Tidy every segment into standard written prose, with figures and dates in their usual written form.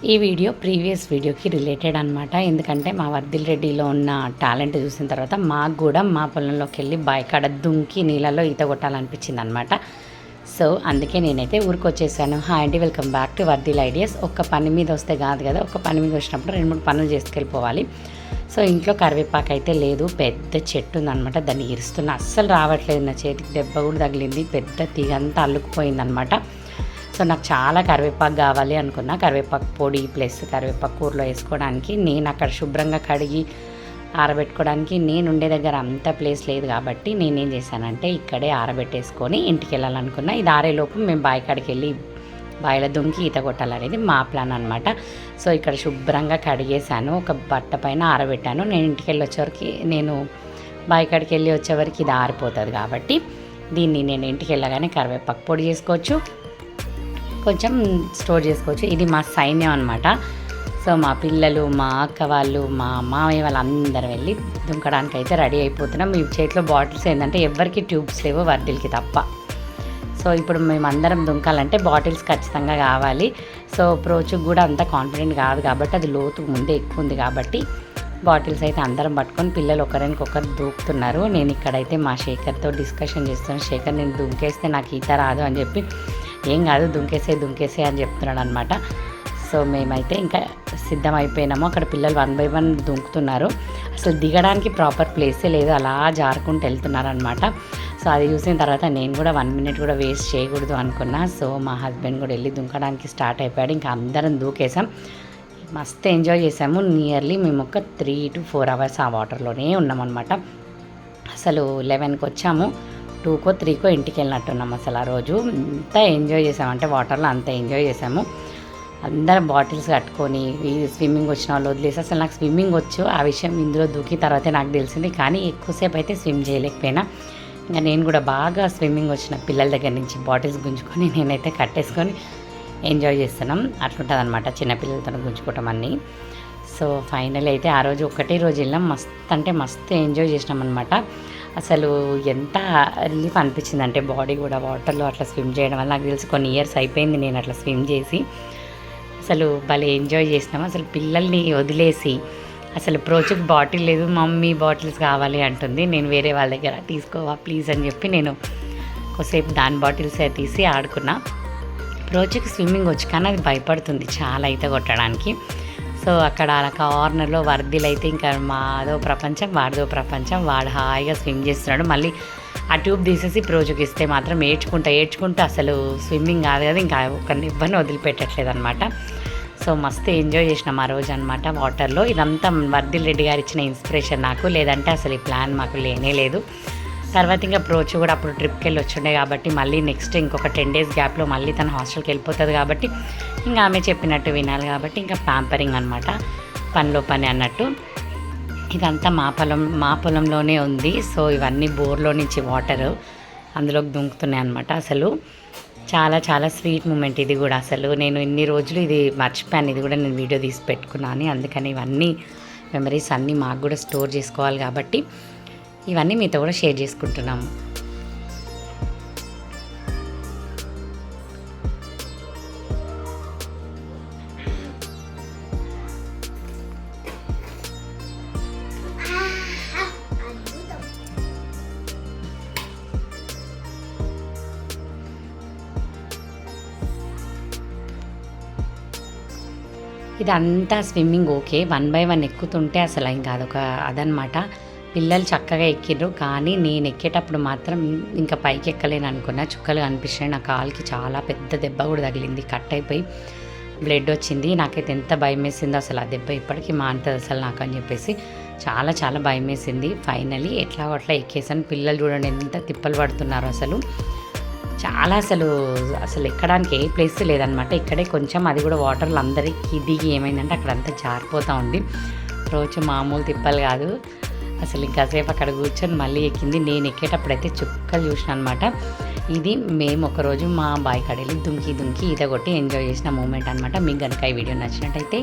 ఈ video previous వీడియోకి related అనమాట. ఎందుకంటే మా వర్ధిల్ రెడ్డిలో ఉన్న టాలెంట్ చూసిన తర్వాత మాకు కూడా మా పొలంలోకి వెళ్ళి బాయికాడ దుంకి నీళ్ళలో ఈత కొట్టాలనిపించింది అనమాట. సో అందుకే నేనైతే ఊరికొచ్చేసాను. హాయ్ అండి, వెల్కమ్ బ్యాక్ టు వర్ధిల్ ఐడియాస్. ఒక్క పని మీద వస్తే కాదు కదా, ఒక్క పని మీద వచ్చినప్పుడు 2-3 పనులు చేసుకెళ్ళిపోవాలి. సో ఇంట్లో కరివేపాకు అయితే లేదు, పెద్ద చెట్టు ఉందనమాట. దాన్ని ఇరుస్తున్నా, అస్సలు రావట్లేదు. నా చేతికి దెబ్బ కూడా తగిలింది, పెద్ద తీగంతా అల్లుకుపోయిందనమాట. సో నాకు చాలా కరివేపాకు కావాలి అనుకున్నా, కరివేపాకు పొడి ప్లస్ కరివేపాకు కూరలో వేసుకోవడానికి. నేను అక్కడ శుభ్రంగా కడిగి ఆరబెట్టుకోవడానికి నేను ఉండే దగ్గర అంత ప్లేస్ లేదు కాబట్టి నేనేం చేశానంటే ఇక్కడే ఆరబెట్టేసుకొని ఇంటికి వెళ్ళాలనుకున్నా. ఇది ఆరేలోపు మేము బాయికాడికి వెళ్ళి బాయిలో దుంకి ఈత కొట్టాలనేది మా ప్లాన్ అనమాట. సో ఇక్కడ శుభ్రంగా కడిగేసాను, ఒక బట్ట పైన ఆరబెట్టాను. నేను ఇంటికి వెళ్ళి వచ్చేవరకు, నేను బాయికాడికి వెళ్ళి వచ్చేవరకు ఇది ఆరిపోతుంది కాబట్టి దీన్ని నేను ఇంటికి వెళ్ళగానే కరివేపాకు పొడి చేసుకోవచ్చు, కొంచెం స్టోర్ చేసుకోవచ్చు. ఇది మా సైన్యం అనమాట. సో మా పిల్లలు, మా అక్క వాళ్ళు, మా మామయ్య వాళ్ళు అందరూ వెళ్ళి దుంకడానికి అయితే రెడీ అయిపోతున్నాం. మీ చేతిలో బాటిల్స్ ఏంటంటే ఎవరికి ట్యూబ్స్ లేవు, వర్ధిల్కి తప్ప. సో ఇప్పుడు మేమందరం దుంకాలంటే బాటిల్స్ ఖచ్చితంగా కావాలి. సో ప్రోచుకు కూడా అంత కాన్ఫిడెంట్ కాదు కాబట్టి, అది లోతు ముందే ఎక్కువ ఉంది కాబట్టి బాటిల్స్ అయితే అందరం పట్టుకొని పిల్లలు ఒకరికొకరు దూకుతున్నారు. నేను ఇక్కడైతే మా శేఖర్తో డిస్కషన్ చేస్తున్నాను. శేఖర్, నేను దుంకేస్తే నాకు ఈత రాదు అని చెప్పి, ఏం కాదు దుంకేసే అని చెప్తున్నాడు అనమాట. సో మేమైతే ఇంకా సిద్ధమైపోయినాము. అక్కడ పిల్లలు 1 by 1 దుంకుతున్నారు. అసలు దిగడానికి ప్రాపర్ ప్లేసే లేదు, అలా జారుకుంటూ వెళ్తున్నారు అనమాట. సో అది చూసిన తర్వాత నేను కూడా 1 minute కూడా వేస్ట్ చేయకూడదు అనుకున్నా. సో మా హస్బెండ్ కూడా వెళ్ళి దుంకడానికి స్టార్ట్ అయిపోయాడు. ఇంకా అందరం దూకేసాం, మస్తు ఎంజాయ్ చేసాము. నియర్లీ మేము ఒక 3 to 4 hours ఆ వాటర్లోనే ఉన్నామన్నమాట. అసలు 11కి వచ్చాము, 2కో 3కో ఇంటికి వెళ్ళినట్టున్నాం. అసలు ఆ రోజు అంత ఎంజాయ్ చేసామంటే వాటర్లో అంత ఎంజాయ్ చేసాము. అందరం బాటిల్స్ కట్టుకొని స్విమ్మింగ్ వచ్చిన వాళ్ళు వదిలేసి, అసలు నాకు స్విమ్మింగ్ వచ్చు, ఆ విషయం ఇందులో దూకి తర్వాతే నాకు తెలిసింది. కానీ ఎక్కువసేపు అయితే స్విమ్ చేయలేకపోయినా. ఇంకా నేను కూడా బాగా స్విమ్మింగ్ వచ్చిన పిల్లల దగ్గర నుంచి బాటిల్స్ గుంజుకొని నేనైతే కట్టేసుకొని ఎంజాయ్ చేస్తున్నాం. అట్లుంటుంది అనమాట చిన్నపిల్లలతో గుంజుకోవటం అన్నీ. సో ఫైనల్ అయితే ఆ రోజు ఒకటే రోజు వెళ్ళాం, మస్తు అంటే మస్తు ఎంజాయ్ చేసినాం అనమాట. అసలు ఎంత రిలీఫ్ అనిపించింది అంటే బాడీ కూడా వాటర్లో అట్లా స్విమ్ చేయడం వల్ల. నాకు తెలిసి కొన్ని ఇయర్స్ అయిపోయింది నేను అట్లా స్విమ్ చేసి. అసలు భలే ఎంజాయ్ చేసినాం. అసలు పిల్లల్ని వదిలేసి, అసలు ప్రోచుకు బాటిల్ లేదు, మమ్మీ బాటిల్స్ కావాలి అంటుంది. నేను వేరే వాళ్ళ దగ్గర తీసుకోవా ప్లీజ్ అని చెప్పి నేను కొద్దిసేపు దాని బాటిల్స్ తీసి ఆడుకున్నా. ప్రోచుకి స్విమ్మింగ్ వచ్చి కానీ అది భయపడుతుంది చాలా ఈత కొట్టడానికి. సో అక్కడ అలా కార్నర్లో వర్ధిల్ అయితే ఇంకా మాదో ప్రపంచం వాడిదో ప్రపంచం. వాడు హాయిగా స్విమ్ చేస్తున్నాడు. మళ్ళీ ఆ ట్యూబ్ తీసేసి ప్రోజుకి ఇస్తే మాత్రం ఏడ్చుకుంటూ అసలు స్విమ్మింగ్ కాదు కదా, ఇంకా ఒకరిని ఇవ్వని వదిలిపెట్టట్లేదు అనమాట. సో మస్తు ఎంజాయ్ చేసినాం ఆ రోజు అనమాట వాటర్లో. ఇదంతా వర్ధిల్ రెడ్డి గారు ఇచ్చిన ఇన్స్పిరేషన్ నాకు, లేదంటే అసలు ఈ ప్లాన్ మాకు లేనే లేదు. తర్వాత ఇంకా ప్రోచు కూడా అప్పుడు ట్రిప్కి వెళ్ళి వచ్చిండే కాబట్టి మళ్ళీ నెక్స్ట్ ఇంకొక 10 days గ్యాప్లో మళ్ళీ తన హాస్టల్కి వెళ్ళిపోతుంది కాబట్టి ఇంకా ఆమె చెప్పినట్టు వినాలి కాబట్టి ఇంకా ప్యాంపరింగ్ అనమాట, పనిలో పని అన్నట్టు. ఇదంతా మా పొలంలోనే ఉంది. సో ఇవన్నీ బోర్లో నుంచి వాటర్ అందులోకి దుంకుతున్నాయి అనమాట. అసలు చాలా చాలా స్వీట్ మూమెంట్ ఇది కూడా. అసలు నేను ఇన్ని రోజులు ఇది మర్చిపోయాను, ఇది కూడా నేను వీడియో తీసి పెట్టుకున్నాను. అందుకని ఇవన్నీ మెమరీస్ అన్నీ మాకు కూడా స్టోర్ చేసుకోవాలి కాబట్టి ఇవన్నీ మీతో కూడా షేర్ చేసుకుంటున్నాము. ఇదంతా స్విమ్మింగ్ ఓకే, 1 by 1 ఎక్కుతుంటే అసలు ఇంకా అదొక అదనమాట. పిల్లలు చక్కగా ఎక్కిర్రు, కానీ నేను ఎక్కేటప్పుడు మాత్రం ఇంకా పైకి ఎక్కలేను అనుకున్నా. చుక్కలు కనిపించినాయి, నా కాలుకి చాలా పెద్ద దెబ్బ కూడా తగిలింది, కట్ అయిపోయి బ్లడ్ వచ్చింది. నాకైతే ఎంత భయం వేసిందో అసలు, ఆ దెబ్బ ఇప్పటికీ మాంటుంది అసలు నాకు అని చెప్పేసి చాలా చాలా భయం వేసింది. ఫైనలీ ఎట్లా అట్లా ఎక్కేసాను. పిల్లలు చూడండి ఎంత తిప్పలు పడుతున్నారు అసలు. చాలా అసలు ఎక్కడానికి ఏ ప్లేస్ లేదనమాట. ఇక్కడే కొంచెం, అది కూడా వాటర్లో అందరికీ దిగి ఏమైందంటే అక్కడంతా జారిపోతూ ఉంది. రోజు మామూలు తిప్పలు కాదు అసలు. ఇంకాసేపు అక్కడ కూర్చొని మళ్ళీ ఎక్కింది. నేను ఎక్కేటప్పుడైతే చుక్కలు చూసిన అనమాట. ఇది మేము ఒకరోజు మా బాయికాడ వెళ్ళి దుంకి ఈత కొట్టి ఎంజాయ్ చేసిన మూమెంట్ అనమాట. మీకు కనుక ఈ వీడియో నచ్చినట్టయితే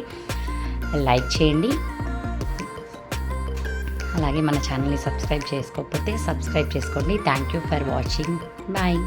లైక్ చేయండి, అలాగే మన ఛానల్ని సబ్స్క్రైబ్ చేసుకోకపోతే సబ్స్క్రైబ్ చేసుకోండి. Thank you for watching, bye.